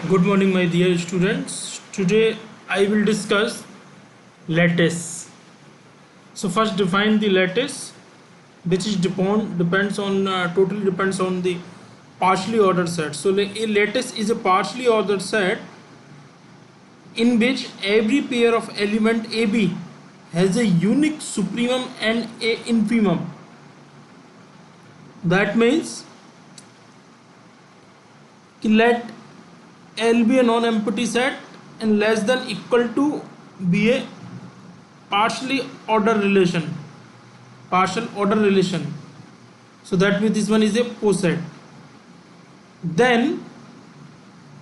Good morning, my dear students. Today I will discuss lattice. So first define the lattice, which is totally depends on the partially ordered set. So a lattice is a partially ordered set in which every pair of element AB has a unique supremum and a infimum. That means let L be a non-empty set and less than equal to be a partial order relation. So that means this one is a poset. Then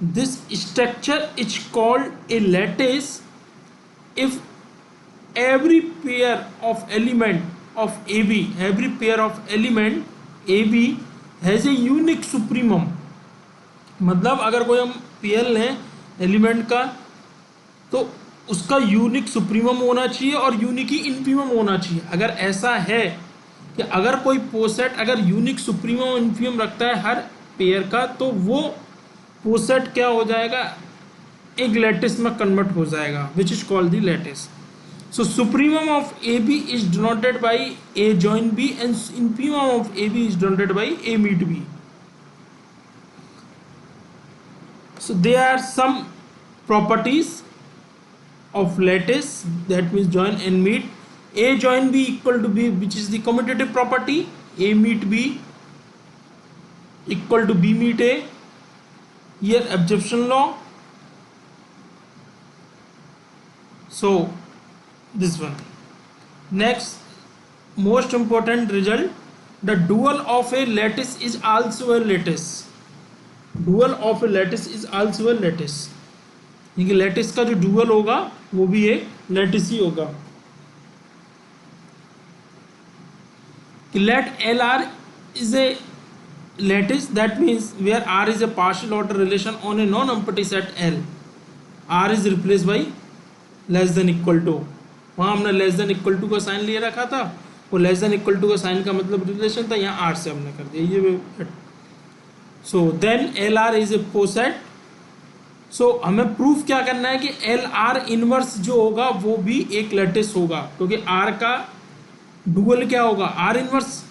this structure is called a lattice if every pair of element of AB has a unique supremum. मतलब अगर कोई हम pair लें element का तो उसका unique supremum होना चाहिए और यूनिक ही इन्फीमम होना चाहिए. अगर ऐसा है कि अगर कोई पोसेट अगर यूनिक सुप्रीमम और इन्फीमम रखता है हर पेयर का तो वो पोसेट क्या हो जाएगा, एक लैटिस में कन्वर्ट हो जाएगा, which is called the lattice. So supremum of AB is denoted by A join B and infimum of AB is denoted by A meet B. So there are some properties of lattice, that means join and meet. A join B equal to B, which is the commutative property. A meet B equal to B meet A. Here absorption law. So this one. Next, most important result, the dual of a lattice is also a lattice. Dual of a lattice is also a lattice. यानी lattice का जो dual होगा वो भी एक lattice ही होगा. Let LR is a lattice, that means where R is a partial order relation on a non-empty set L. R is replaced by less than equal to. वहाँ हमने लेस देन इक्वल टू का sign ले रखा था, वो less than equal to का sign का मतलब रिलेशन था, यहाँ आर से हमने कर दिया ये. So then L R is a poset. So हमें प्रूफ क्या करना है कि एल आर इनवर्स जो होगा वो भी एक लैटिस होगा, क्योंकि आर का डुअल क्या होगा, आर इनवर्स.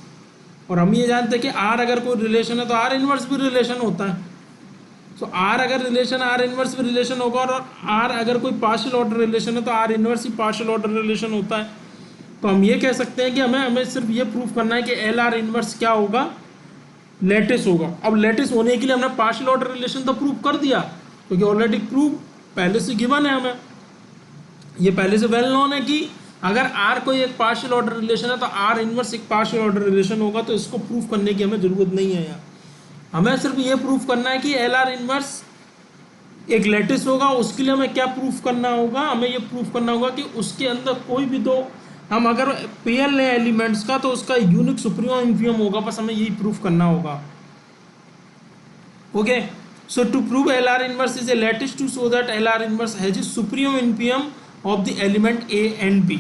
और हम ये जानते हैं कि आर अगर कोई रिलेशन है तो आर इनवर्स भी रिलेशन होता है. तो आर अगर रिलेशन आर इनवर्स भी रिलेशन होगा, और आर अगर कोई पार्शियल ऑर्डर रिलेशन है तो are inverse he partial order relation होता है. तो हम ये कह सकते हैं कि हमें सिर्फ ये प्रूफ करना है कि एल आर इनवर्स क्या होगा, लैटिस होगा. अब लैटिस होने के लिए हमने पार्शियल ऑर्डर रिलेशन तो प्रूफ कर दिया, क्योंकि ऑलरेडी प्रूफ पहले से गिवन है, हमें ये पहले से वेल नोन है कि अगर आर कोई एक पार्शियल ऑर्डर रिलेशन है तो आर इनवर्स एक पार्शियल ऑर्डर रिलेशन होगा. तो इसको प्रूफ करने की हमें जरूरत नहीं है. यहाँ हमें सिर्फ ये प्रूफ करना है कि एल आर इनवर्स एक लैटिस होगा. उसके लिए हमें क्या प्रूफ करना होगा, हमें ये प्रूफ करना होगा कि उसके अंदर कोई भी दो हम अगर पेयर लें एलिमेंट्स का तो उसका यूनिक सुप्रीमम इन्फीमम होगा. बस हमें यही प्रूफ करना होगा. Okay, so to prove L R inverse is a lattice, to show that L R inverse has a supremum infimum of the element A and B.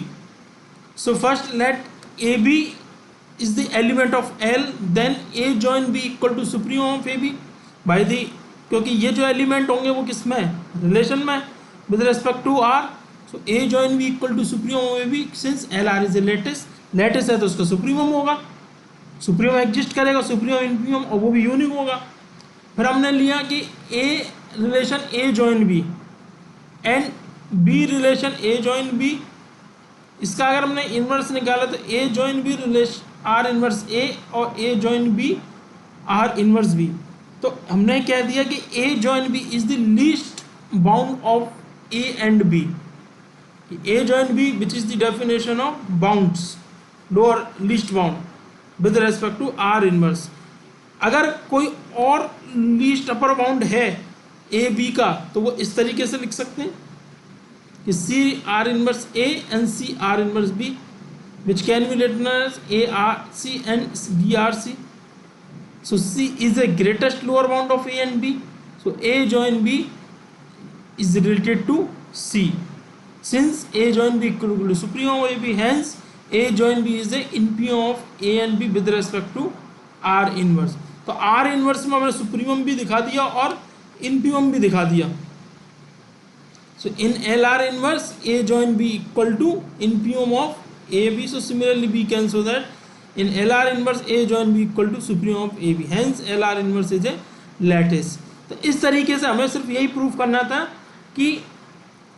So first let A B is the element of L, then A join B equal to supremum of AB by the, क्योंकि ये जो element होंगे वो किस में, relation में with respect to R. So A join B equal to supremum of AB since LR is a lattice. Lattice है तो उसका सुप्रीमम होगा, सुप्रीमम एग्जिस्ट करेगा, सुप्रीमम इन्फीमम, और वो भी यूनिक होगा. फिर हमने लिया कि A relation A join B and B relation A join B. इसका अगर हमने इनवर्स निकाला तो A join B relation R inverse A और A join B R inverse B. तो हमने कह दिया कि A join B is the least bound of A and B. A join B which is the definition of bounds, lower least bound with respect to R inverse. अगर कोई और least अपर bound है A B का तो वो इस तरीके से लिख सकते हैं कि C R inverse A and C R inverse B, which can be written as ARC and BRC. So C is the greatest lower bound of A and B. So A join B is related to C. Since A join B equal to supremum of AB, hence A join B is the infimum of A and B with respect to R inverse. तो R inverse में हमने supremum भी दिखा दिया और infimum भी दिखा दिया। So in LR inverse A join B equal to infimum of AB. So similarly we can show that in LR inverse A join B equal to supremum of AB. Hence LR inverse is a lattice. तो इस तरीके से हमें सिर्फ यही proof करना था कि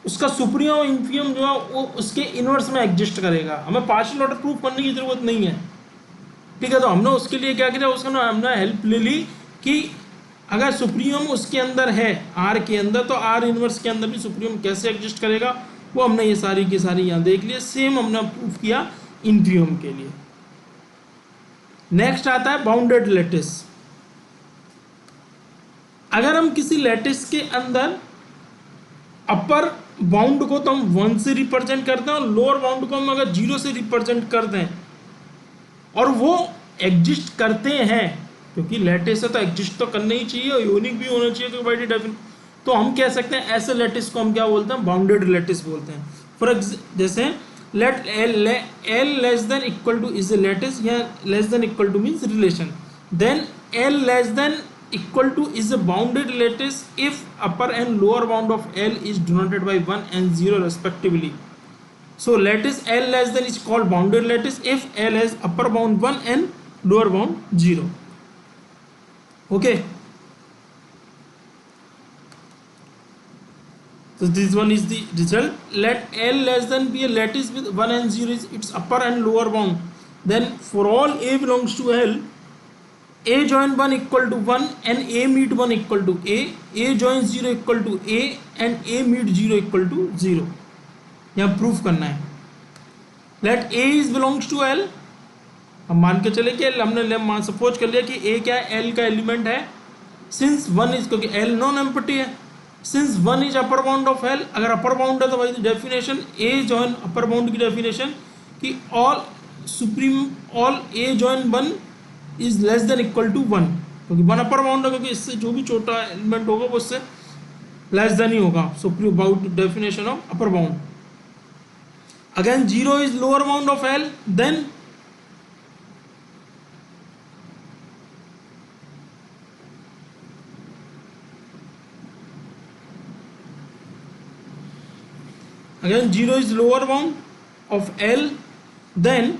उसका सुप्रीम और इन्फीमम जो है वो उसके इनवर्स में एग्जिस्ट करेगा, हमें पार्शियल ऑर्डर प्रूफ करने की जरूरत नहीं है। ठीक है, तो हमने उसके लिए क्या किया, उसका ना हमने हेल्प ले ली कि अगर सुप्रीम उसके अंदर है आर के अंदर, तो आर इनवर्स के अंदर भी सुप्रीम कैसे एग्जिस्ट करेगा, वो हमने ये सारी की सारी यहाँ देख लिया। सेम हमने प्रूफ किया इन्फीमम के लिए। नेक्स्ट आता है बाउंडेड लैटिस। अगर हम किसी लैटिस के अंदर अपर बाउंड को तो हम 1 से रिप्रेजेंट करते हैं और लोअर बाउंड को हम अगर 0 से रिप्रेजेंट करते हैं और वो एग्जिस्ट करते हैं, क्योंकि लैटिस है तो एग्जिस्ट तो करना ही चाहिए और यूनिक भी होना चाहिए, तो बाय डेफिनेशन तो हम कह सकते हैं ऐसे लैटिस को हम क्या बोलते हैं, बाउंडेड लैटिस बोलते हैं। फॉर जैसे let L less than equal to is a lattice, या less than equal to means relation, then L less than equal to is a bounded lattice if upper and lower bound of L is denoted by 1 and 0 respectively. So lattice L less than is called bounded lattice if L has upper bound 1 and lower bound 0. Okay, so this one is the result. Let L less than be a lattice with 1 and 0 is its upper and lower bound, then for all A belongs to L, A join 1 equal to 1 and A meet 1 equal to A join 0 equal to A and A meet 0 equal to 0. यहाँ proof करना है। Let A is belongs to L, हम मान के चले कि हमने मान सपोज कर लिया कि A क्या है, L का एलिमेंट है। Since 1 is, क्योंकि L नॉन एम्प्टी है, since 1 is upper bound of L, अगर अपर बाउंड है तो भाई definition A join upper bound की डेफिनेशन कि all supreme all A join 1 is less than equal to 1, क्योंकि 1 अपर बाउंड है, क्योंकि इससे जो भी छोटा एलिमेंट होगा वो उससे लेस देन ही होगा। So about definition of upper bound. Again 0 is lower bound of L, then again 0 is lower bound of L, then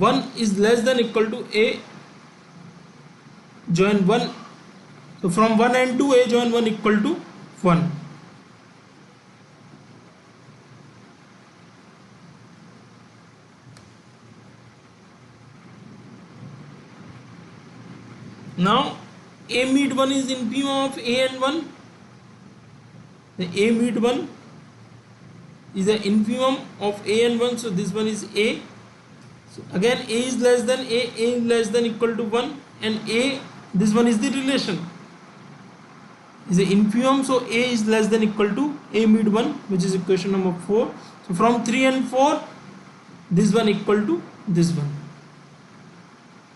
1 is less than equal to A join 1, so from 1 and 2 A join 1 equal to 1. Now A meet 1 is infimum of A and 1, the A meet 1 is the infimum of A and 1, so this one is A. So again A is less than A is less than equal to 1 and A, this one is the relation, is the infimum, so A is less than equal to A meet 1, which is equation number 4. So from 3 and 4 this one equal to this one.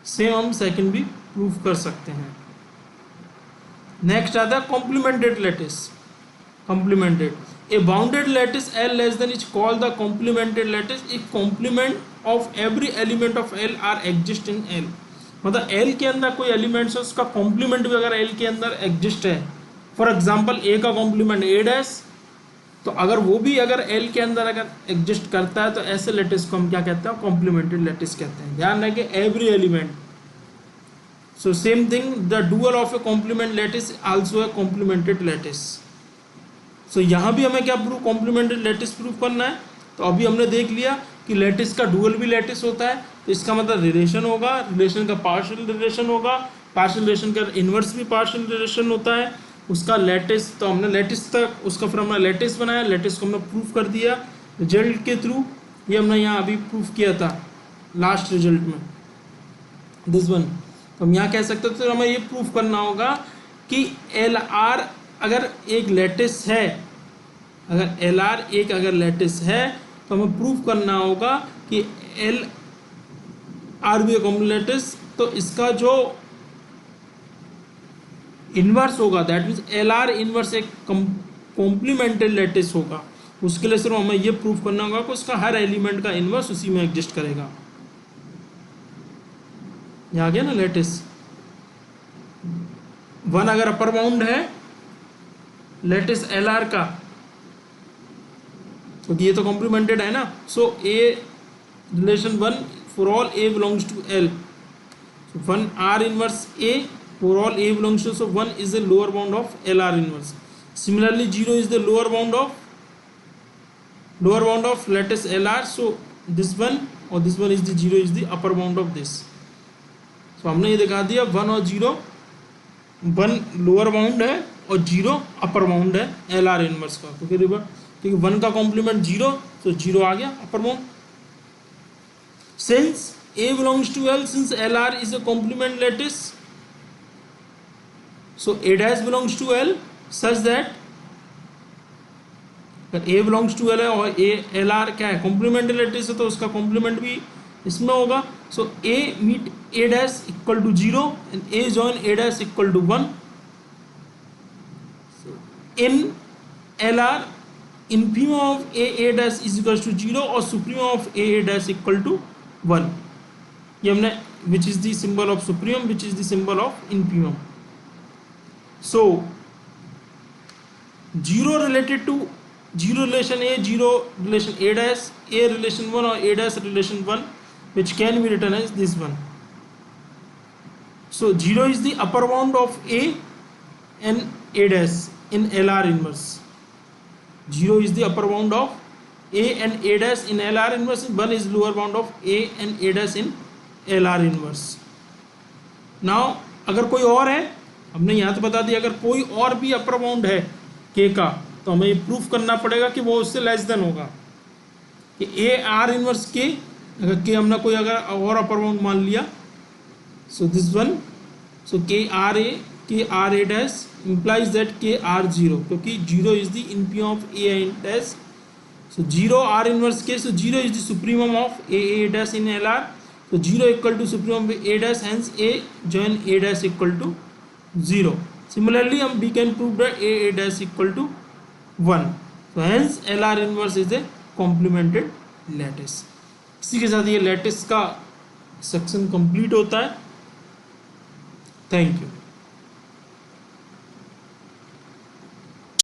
Same हम second भी proof कर सकते हैं। Next आता है complemented lattice. Complemented a bounded lattice L less than is called the complemented lattice if complement of every element of L are exist in L. मतलब L के अंदर कोई एलिमेंट्स है उसका कॉम्प्लीमेंट भी अगर L के अंदर एग्जिस्ट है, फॉर एग्जांपल A का कॉम्प्लीमेंट A', तो अगर वो भी अगर L के अंदर अगर एग्जिस्ट करता है तो ऐसे लैटिस को हम क्या कहते हैं, कॉम्प्लीमेंटेड लैटिस कहते हैं। ध्यान रखें every element. So same thing the dual of a complement lattice also a complemented lattice. So यहाँ भी हमें क्या प्रूफ, कॉम्प्लीमेंटेड लैटिस प्रूफ करना है। तो अभी हमने देख लिया कि लैटिस का डुअल भी लैटिस होता है, तो इसका मतलब रिलेशन होगा, रिलेशन का पार्शियल रिलेशन होगा, पार्शियल रिलेशन का इन्वर्स भी पार्शियल रिलेशन होता है। उसका लैटिस, तो हमने लैटिस तक उसका फिर हमने लैटिस बनाया, लैटिस को हमने प्रूफ कर दिया रिजल्ट के थ्रू। ये हमने यहाँ अभी प्रूफ किया था लास्ट रिजल्ट में, दिस वन। तो हम यहाँ कह सकते थे, तो हमें ये प्रूफ करना होगा कि एल आर अगर एक लैटिस है, अगर एल आर एक अगर लैटिस है तो हमें प्रूफ करना होगा कि एल आर भी कॉम्प्लीमेंटेड लैटिस, तो इसका जो इन्वर्स होगा that means L R inverse एक कॉम्प्लीमेंटेड लैटिस होगा। उसके लिए सिर्फ हमें ये प्रूफ करना होगा कि उसका हर एलिमेंट का इन्वर्स उसी में एग्जिस्ट करेगा। ये आ गया ना लैटिस। 1 अगर अपर बाउंड है लेटिस एल आर का, क्योंकि ये तो कॉम्प्लीमेंटेड है ना. So a relation 1 for all a belongs to L, so 1 R inverse A for all A belongs to, so 1 is the lower bound of LR inverse. Similarly 0 is the lower bound of lattice LR, so this one or this one is the 0 is the upper bound of this. So हमने ये दिखा दिया 1 और 0, 1 lower bound है और 0 अपर bound है LR inverse का, क्योंकि 1 का कॉम्प्लीमेंट 0, तो 0 आ गया upper bound. Since A belongs to L, since LR is a complement lattice, so A dash belongs to L such that अगर A belongs to L है और LR क्या है, complementary lattice है, तो उसका complement भी इसमें होगा. So A meet A dash equal to 0 and A join A dash equal to 1. So in LR, infimum of A dash is equal to 0 और supremum of A dash equal to 1. ये हमने which is the symbol of supremum, which is the symbol of infimum. So 0 related to 0 relation A, 0 relation A dash, A relation 1 or A dash relation 1, which can be written as this one. So 0 is the upper bound of A and A dash in LR inverse. 0 is the upper bound of A and A dash in LR inverse. 1 is lower bound of A and A dash in LR inverse. Now अगर कोई और है, हमने यहाँ तो बता दिया, अगर कोई और भी अपर बाउंड है के का, तो हमें ये प्रूफ करना पड़ेगा कि वो उससे लेस देन होगा. कि ए आर इनवर्स के, अगर के हमने कोई अगर और अपर बाउंड मान लिया, so this one, so K R A dash implies that K R 0, क्योंकि 0 is the infimum of A dash. So 0 R inverse के, so 0 is the supremum of A dash in LR. So 0 equal to supremum of A dash, hence A join A dash equal to 0. Similarly we can prove that A dash equal to 1. So hence LR inverse is a complemented lattice. इसी के साथ ये lattice का section complete होता है. Thank you.